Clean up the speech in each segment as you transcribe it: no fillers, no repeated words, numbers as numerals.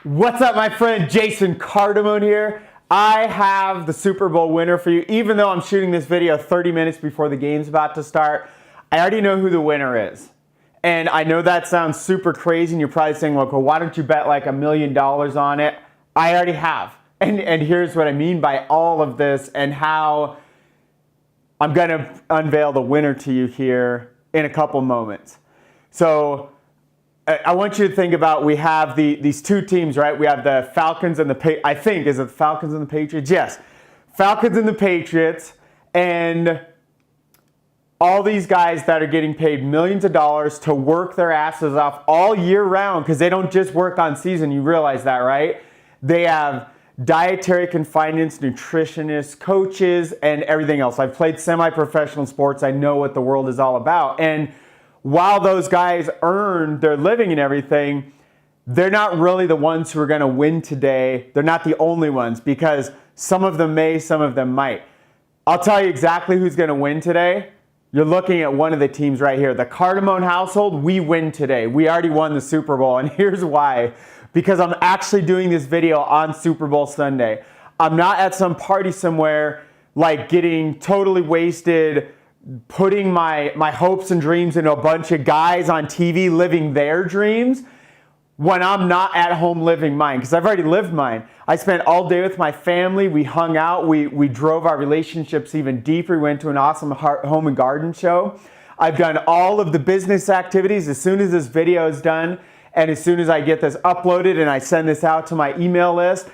What's up, my friend? Jason Cardamone here. I have the Super Bowl winner for you. Even though I'm shooting this video 30 minutes before the game's about to start, I already know who the winner is. And I know that sounds super crazy, and you're probably saying, well, why don't you bet like $1 million on it? I already have. And here's what I mean by all of this and how I'm going to unveil the winner to you here in a couple moments. So I want you to think about, we have these two teams, right? We have the Falcons and the I think, is it the Falcons and the Patriots? Yes. Falcons and the Patriots, and all these guys that are getting paid millions of dollars to work their asses off all year round, because they don't just work on season. You realize that, right? They have dietary confinements, nutritionists, coaches, and everything else. I've played semi-professional sports. I know what the world is all about. And while those guys earn their living and everything, they're not really the ones who are going to win today. They're not the only ones, because some of them may, some of them might. I'll tell you exactly who's going to win today. You're looking at one of the teams right here. The Cardamone household, we win today. We already won the Super Bowl, and here's why. Because I'm actually doing this video on Super Bowl Sunday. I'm not at some party somewhere, like getting totally wasted, putting my hopes and dreams into a bunch of guys on TV living their dreams, when I'm not at home living mine, because I've already lived mine. I spent all day with my family. We hung out. We drove our relationships even deeper. We went to an awesome home and garden show. I've done all of the business activities. As soon as this video is done, and as soon as I get this uploaded and I send this out to my email list,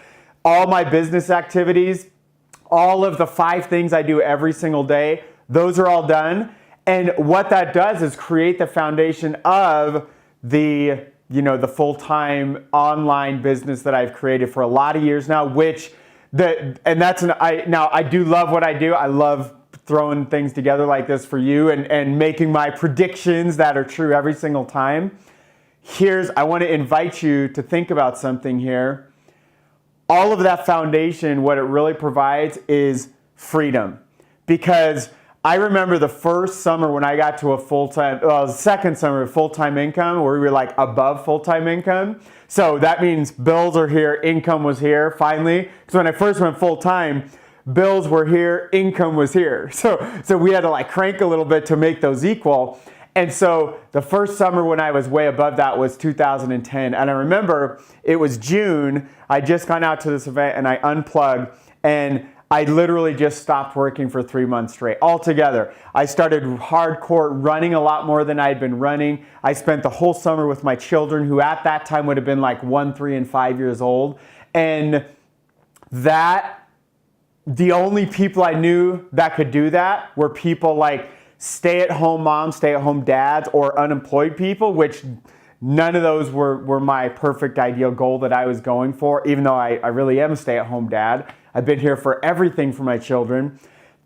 all my business activities, all of the 5 things I do every single day, those are all done. And what that does is create the foundation of the full-time online business that I've created for a lot of years now, I do love what I do. I love throwing things together like this for you and making my predictions that are true every single time. I want to invite you to think about something here. All of that foundation, what it really provides is freedom. Because I remember the first summer when I got to the second summer of full-time income, where we were like above full-time income. So that means bills are here, income was here, finally. Because when I first went full-time, bills were here, income was here. So we had to like crank a little bit to make those equal. And so the first summer when I was way above that was 2010. And I remember it was June. I'd just gone out to this event and I unplugged, and I literally just stopped working for 3 months straight altogether. I started hardcore running a lot more than I'd been running. I spent the whole summer with my children, who at that time would have been like 1, 3, and 5 years old. And the only people I knew that could do that were people like stay-at-home moms, stay-at-home dads, or unemployed people, which none of those were my perfect ideal goal that I was going for, even though I really am a stay-at-home dad. I've been here for everything for my children.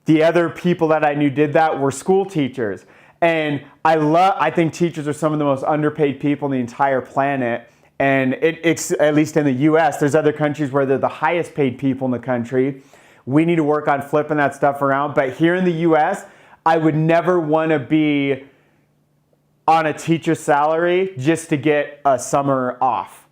The other people that I knew did that were school teachers. And I think teachers are some of the most underpaid people on the entire planet. And it's at least in the US, there's other countries where they're the highest paid people in the country. We need to work on flipping that stuff around. But here in the US, I would never want to be on a teacher's salary just to get a summer off.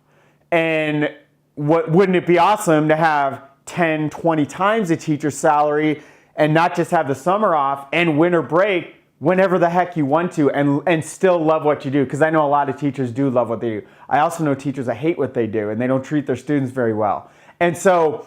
And wouldn't it be awesome to have 10, 20 times a teacher's salary and not just have the summer off and winter break whenever the heck you want to, and still love what you do? Because I know a lot of teachers do love what they do. I also know teachers that hate what they do and they don't treat their students very well. And so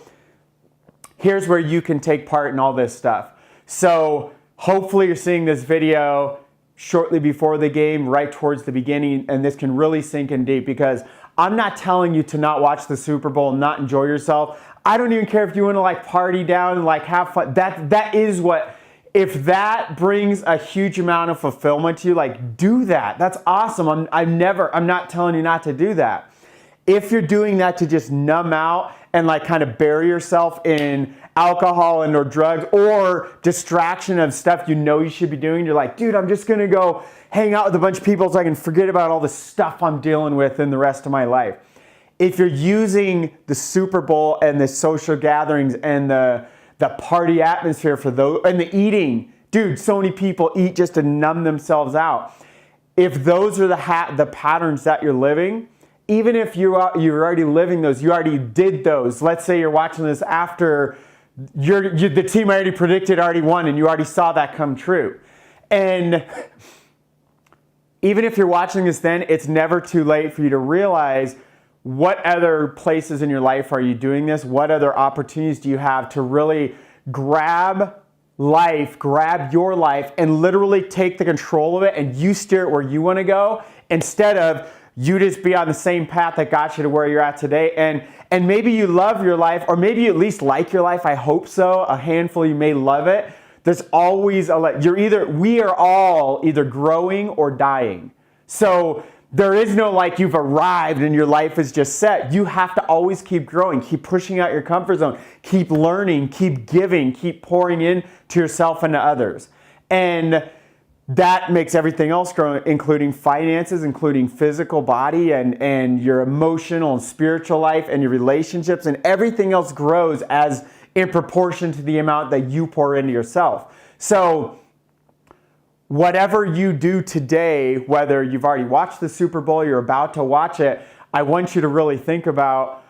here's where you can take part in all this stuff. So hopefully you're seeing this video shortly before the game, right towards the beginning, and this can really sink in deep, because I'm not telling you to not watch the Super Bowl and not enjoy yourself. I don't even care if you want to like party down and like have fun. That is what, if that brings a huge amount of fulfillment to you, like do that. That's awesome. I'm not telling you not to do that. If you're doing that to just numb out and like kind of bury yourself in alcohol and or drugs or distraction of stuff you should be doing, you're like, dude, I'm just gonna go hang out with a bunch of people so I can forget about all the stuff I'm dealing with in the rest of my life. If you're using the Super Bowl and the social gatherings and the party atmosphere for those, and the eating, dude, so many people eat just to numb themselves out. If those are the patterns that you're living, even if you're already living those, you already did those. Let's say you're watching this after the team already predicted already won and you already saw that come true. And even if you're watching this then, it's never too late for you to realize what other places in your life are you doing this? What other opportunities do you have to really grab your life and literally take the control of it and you steer it where you want to go instead of you just be on the same path that got you to where you're at today. And maybe you love your life, or maybe you at least like your life. I hope so. A handful, you may love it. There's always we are all either growing or dying. So there is no like you've arrived and your life is just set. You have to always keep growing, keep pushing out your comfort zone, keep learning, keep giving, keep pouring in to yourself and to others. And that makes everything else grow, including finances, including physical body and your emotional and spiritual life and your relationships, and everything else grows as in proportion to the amount that you pour into yourself. So whatever you do today, whether you've already watched the Super Bowl, you're about to watch it, I want you to really think about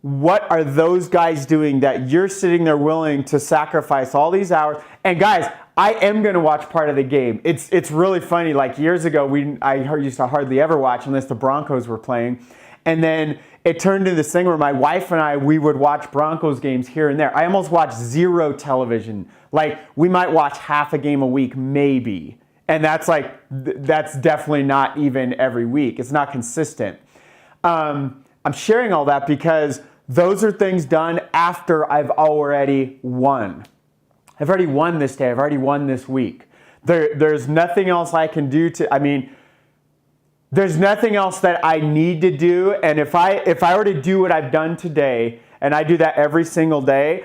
what are those guys doing that you're sitting there willing to sacrifice all these hours. And guys, I am going to watch part of the game. It's really funny. Like years ago, I used to hardly ever watch unless the Broncos were playing. And then it turned into this thing where my wife and we would watch Broncos games here and there. I almost watched zero television. Like we might watch half a game a week, maybe. And that's definitely not even every week. It's not consistent. I'm sharing all that because those are things done after I've already won. I've already won this day. I've already won this week. There's nothing else I can do there's nothing else that I need to do. And if I were to do what I've done today, and I do that every single day,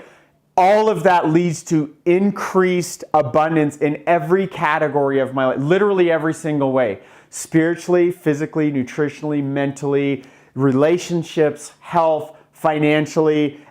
all of that leads to increased abundance in every category of my life, literally every single way. Spiritually, physically, nutritionally, mentally, relationships, health, financially,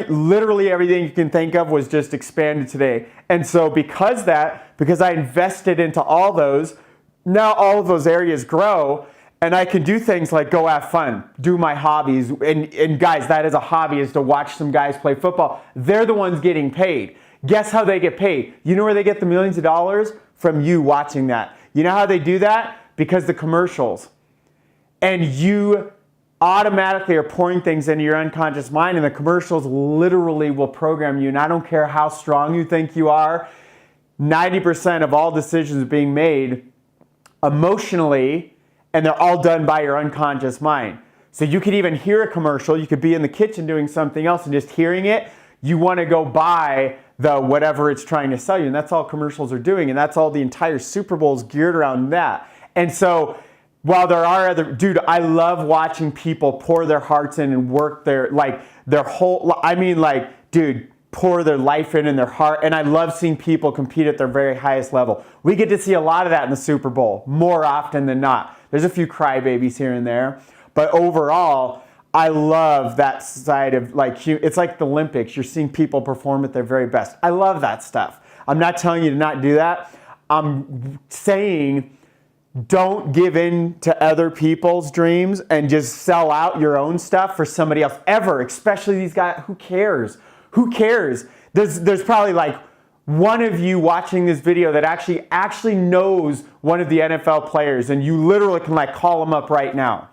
literally everything you can think of was just expanded today. And so because I invested into all those, now all of those areas grow and I can do things like go have fun, do my hobbies. And guys, that is a hobby, is to watch some guys play football. They're the ones getting paid. Guess how they get paid? You know where they get the millions of dollars? From you watching that. You know how they do that? Because the commercials. And you automatically are pouring things into your unconscious mind, and the commercials literally will program you. And I don't care how strong you think you are, 90% of all decisions being made emotionally, and they're all done by your unconscious mind. So you could even hear a commercial, you could be in the kitchen doing something else, and just hearing it, you want to go buy the whatever it's trying to sell you. And that's all commercials are doing, and that's all the entire Super Bowl is geared around that. And so while there are I love watching people pour their hearts in and work pour their life in and their heart. And I love seeing people compete at their very highest level. We get to see a lot of that in the Super Bowl, more often than not. There's a few crybabies here and there. But overall, I love that side of it's like the Olympics. You're seeing people perform at their very best. I love that stuff. I'm not telling you to not do that. I'm saying don't give in to other people's dreams and just sell out your own stuff for somebody else ever, especially these guys. Who cares? Who cares? There's probably like one of you watching this video that actually knows one of the NFL players, and you literally can call them up right now.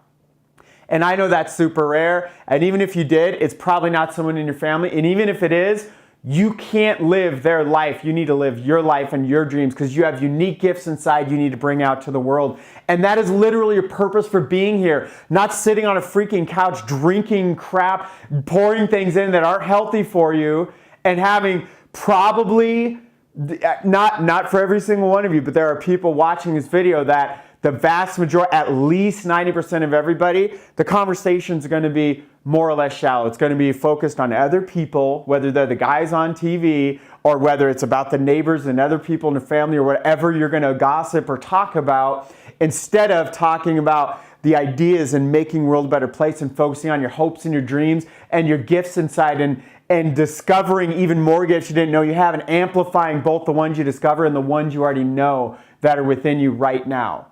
And I know that's super rare. And even if you did, it's probably not someone in your family. And even if it is, you can't live their life. You need to live your life and your dreams, because you have unique gifts inside you need to bring out to the world. And that is literally your purpose for being here. Not sitting on a freaking couch, drinking crap, pouring things in that aren't healthy for you, and having probably, not for every single one of you, but there are people watching this video that the vast majority, at least 90% of everybody, the conversations are going to be more or less shallow. It's going to be focused on other people, whether they're the guys on TV or whether it's about the neighbors and other people in the family or whatever you're going to gossip or talk about, instead of talking about the ideas and making the world a better place and focusing on your hopes and your dreams and your gifts inside and discovering even more gifts you didn't know you have, and amplifying both the ones you discover and the ones you already know that are within you right now.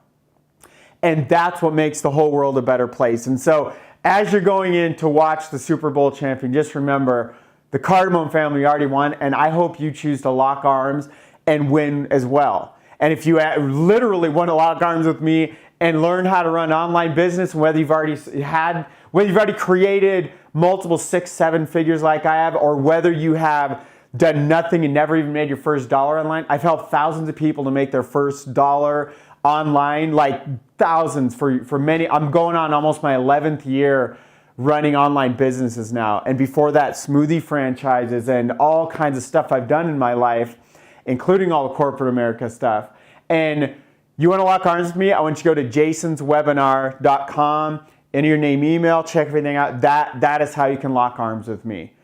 And that's what makes the whole world a better place. And so as you're going in to watch the Super Bowl champion, just remember the Cardamone family already won, and I hope you choose to lock arms and win as well. And if you literally want to lock arms with me and learn how to run online business, whether you've already created multiple 6, 7 figures like I have, or whether you have done nothing and never even made your first dollar online, I've helped thousands of people to make their first dollar online, like thousands for many. I'm going on almost my 11th year running online businesses now. And before that, smoothie franchises and all kinds of stuff I've done in my life, including all the corporate America stuff. And you want to lock arms with me? I want you to go to jasonswebinar.com, enter your name, email, check everything out. That is how you can lock arms with me.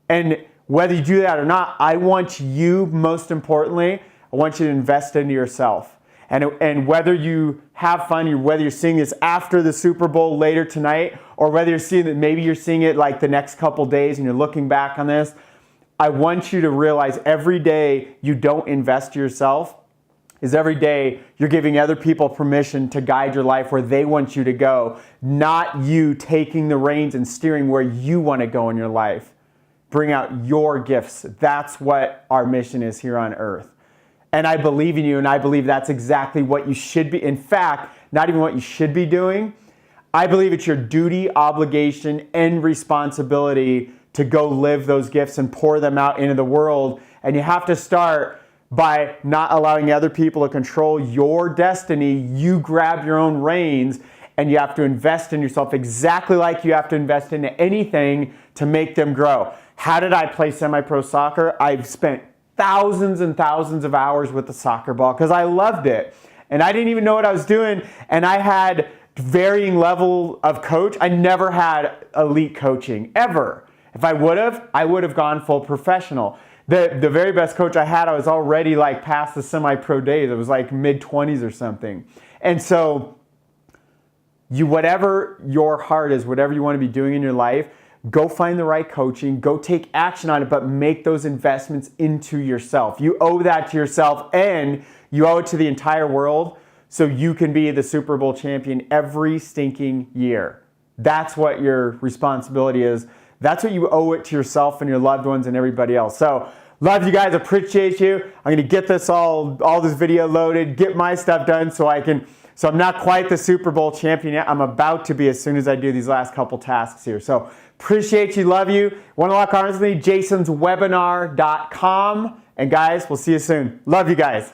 And whether you do that or not, I want you, most importantly, I want you to invest into yourself. And whether you have fun, whether you're seeing this after the Super Bowl later tonight, or whether you're seeing that maybe you're seeing it like the next couple days and you're looking back on this, I want you to realize every day you don't invest in yourself is every day you're giving other people permission to guide your life where they want you to go, not you taking the reins and steering where you want to go in your life. Bring out your gifts. That's what our mission is here on earth. And I believe in you, and I believe that's exactly what you should be. In fact, not even what you should be doing. I believe it's your duty, obligation, and responsibility to go live those gifts and pour them out into the world. And you have to start by not allowing other people to control your destiny. You grab your own reins, and you have to invest in yourself exactly like you have to invest into anything to make them grow. How did I play semi-pro soccer? I've spent thousands and thousands of hours with the soccer ball because I loved it. And I didn't even know what I was doing. And I had varying level of coach. I never had elite coaching, ever. If I would have gone full professional. The very best coach I had, I was already like past the semi-pro days. It was like mid-20s or something. And so whatever your heart is, whatever you want to be doing in your life, go find the right coaching, go take action on it, but make those investments into yourself. You owe that to yourself, and you owe it to the entire world so you can be the Super Bowl champion every stinking year. That's what your responsibility is. That's what you owe it to yourself and your loved ones and everybody else. So, love you guys, appreciate you. I'm gonna get this all this video loaded, get my stuff done so I'm not quite the Super Bowl champion yet. I'm about to be as soon as I do these last couple tasks here. So appreciate you, love you. Want to lock arms with me? jasonswebinar.com. And guys, we'll see you soon. Love you guys.